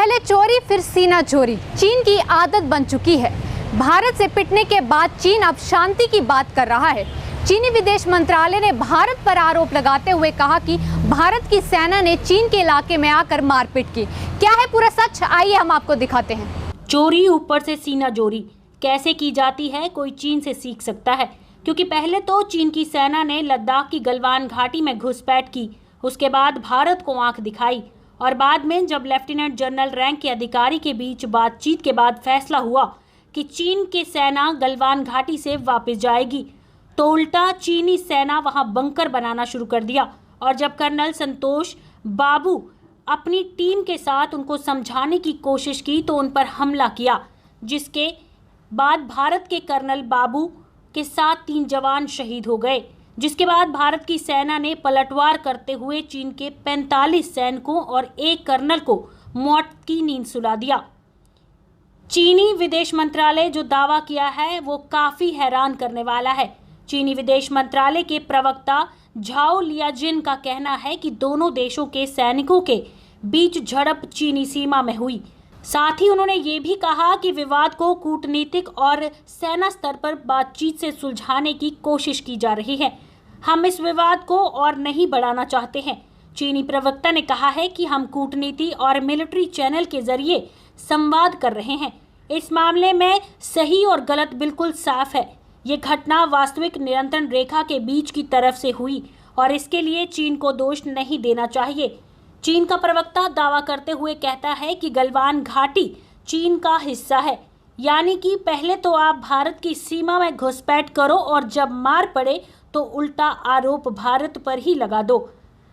पहले चोरी फिर सीना चोरी चीन की आदत बन चुकी है। भारत से पिटने के बाद चीन अब शांति की बात कर रहा है। चीनी विदेश मंत्रालय ने भारत पर आरोप लगाते हुए कहा कि भारत की सेना ने चीन के इलाके में आकर मारपीट की। क्या है पूरा सच, आइए हम आपको दिखाते हैं। चोरी ऊपर से सीना चोरी कैसे की जाती है, कोई चीन से सीख सकता है, क्योंकि पहले तो चीन की सेना ने लद्दाख की गलवान घाटी में घुसपैठ की, उसके बाद भारत को आंख दिखाई और बाद में जब लेफ्टिनेंट जनरल रैंक के अधिकारी के बीच बातचीत के बाद फैसला हुआ कि चीन की सेना गलवान घाटी से वापस जाएगी, तो उल्टा चीनी सेना वहां बंकर बनाना शुरू कर दिया। और जब कर्नल संतोष बाबू अपनी टीम के साथ उनको समझाने की कोशिश की तो उन पर हमला किया, जिसके बाद भारत के कर्नल बाबू के साथ 3 जवान शहीद हो गए। जिसके बाद भारत की सेना ने पलटवार करते हुए चीन के 45 सैनिकों और 1 कर्नल को मौत की नींद सुला दिया। चीनी विदेश मंत्रालय जो दावा किया है वो काफी हैरान करने वाला है। चीनी विदेश मंत्रालय के प्रवक्ता झाओ लियाजिन का कहना है कि दोनों देशों के सैनिकों के बीच झड़प चीनी सीमा में हुई। साथ ही उन्होंने ये भी कहा कि विवाद को कूटनीतिक और सेना स्तर पर बातचीत से सुलझाने की कोशिश की जा रही है। हम इस विवाद को और नहीं बढ़ाना चाहते हैं। चीनी प्रवक्ता ने कहा है कि हम कूटनीति और मिलिट्री चैनल के जरिए संवाद कर रहे हैं। इस मामले में सही और गलत बिल्कुल साफ है। ये घटना वास्तविक नियंत्रण रेखा के बीच की तरफ से हुई और इसके लिए चीन को दोष नहीं देना चाहिए। चीन का प्रवक्ता दावा करते हुए कहता है कि गलवान घाटी चीन का हिस्सा है, यानी कि पहले तो आप भारत की सीमा में घुसपैठ करो और जब मार पड़े तो उल्टा आरोप भारत पर ही लगा दो।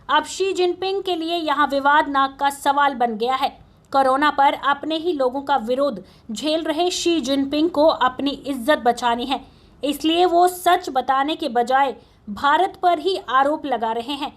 अब शी जिनपिंग के लिए यहाँ विवाद नाक का सवाल बन गया है। कोरोना पर अपने ही लोगों का विरोध झेल रहे शी जिनपिंग को अपनी इज्जत बचानी है, इसलिए वो सच बताने के बजाय भारत पर ही आरोप लगा रहे हैं।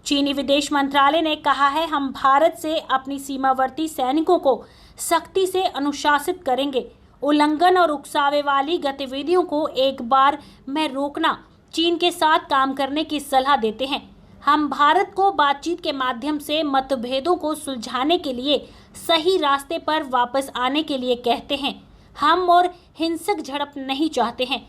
चीनी विदेश मंत्रालय ने कहा है, हम भारत से अपनी सीमावर्ती सैनिकों को सख्ती से अनुशासित करेंगे। उल्लंघन और उकसावे वाली गतिविधियों को एक बार में रोकना चीन के साथ काम करने की सलाह देते हैं। हम भारत को बातचीत के माध्यम से मतभेदों को सुलझाने के लिए सही रास्ते पर वापस आने के लिए कहते हैं। हम और हिंसक झड़प नहीं चाहते हैं।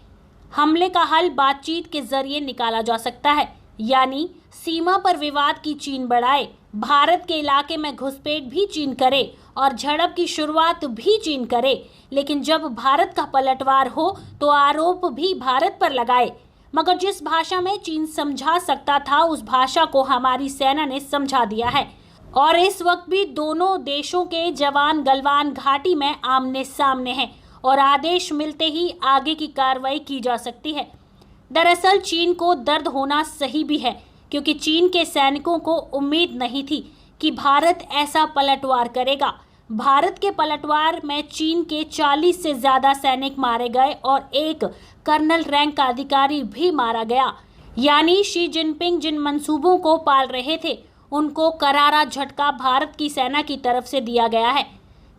हमले का हल बातचीत के जरिए निकाला जा सकता है, यानी सीमा पर विवाद की चीन बढ़ाए, भारत के इलाके में घुसपैठ भी चीन करे और झड़प की शुरुआत भी चीन करे, लेकिन जब भारत का पलटवार हो तो आरोप भी भारत पर लगाए। मगर जिस भाषा में चीन समझा सकता था उस भाषा को हमारी सेना ने समझा दिया है और इस वक्त भी दोनों देशों के जवान गलवान घाटी में आमने सामने हैं और आदेश मिलते ही आगे की कार्रवाई की जा सकती है। दरअसल चीन को दर्द होना सही भी है, क्योंकि चीन के सैनिकों को उम्मीद नहीं थी कि भारत ऐसा पलटवार करेगा। भारत के पलटवार में चीन के 40 से ज़्यादा सैनिक मारे गए और 1 कर्नल रैंक का अधिकारी भी मारा गया। यानी शी जिनपिंग जिन मंसूबों को पाल रहे थे उनको करारा झटका भारत की सेना की तरफ से दिया गया है।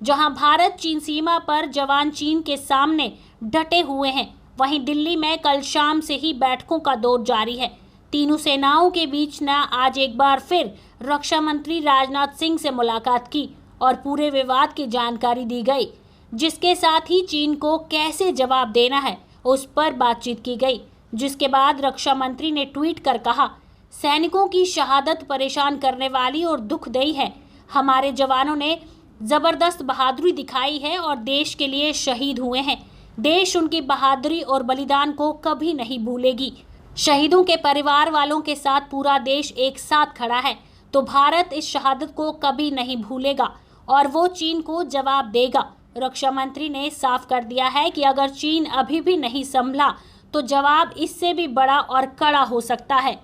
जहां भारत चीन सीमा पर जवान चीन के सामने डटे हुए हैं, वहीं दिल्ली में कल शाम से ही बैठकों का दौर जारी है। तीनों सेनाओं के बीच ने आज एक बार फिर रक्षा मंत्री राजनाथ सिंह से मुलाकात की और पूरे विवाद की जानकारी दी गई, जिसके साथ ही चीन को कैसे जवाब देना है उस पर बातचीत की गई। जिसके बाद रक्षा मंत्री ने ट्वीट कर कहा, सैनिकों की शहादत परेशान करने वाली और दुखदायी है। हमारे जवानों ने जबरदस्त बहादुरी दिखाई है और देश के लिए शहीद हुए हैं। देश उनकी बहादुरी और बलिदान को कभी नहीं भूलेगी। शहीदों के परिवार वालों के साथ पूरा देश एक साथ खड़ा है, तो भारत इस शहादत को कभी नहीं भूलेगा और वो चीन को जवाब देगा। रक्षा मंत्री ने साफ कर दिया है कि अगर चीन अभी भी नहीं संभला तो जवाब इससे भी बड़ा और कड़ा हो सकता है।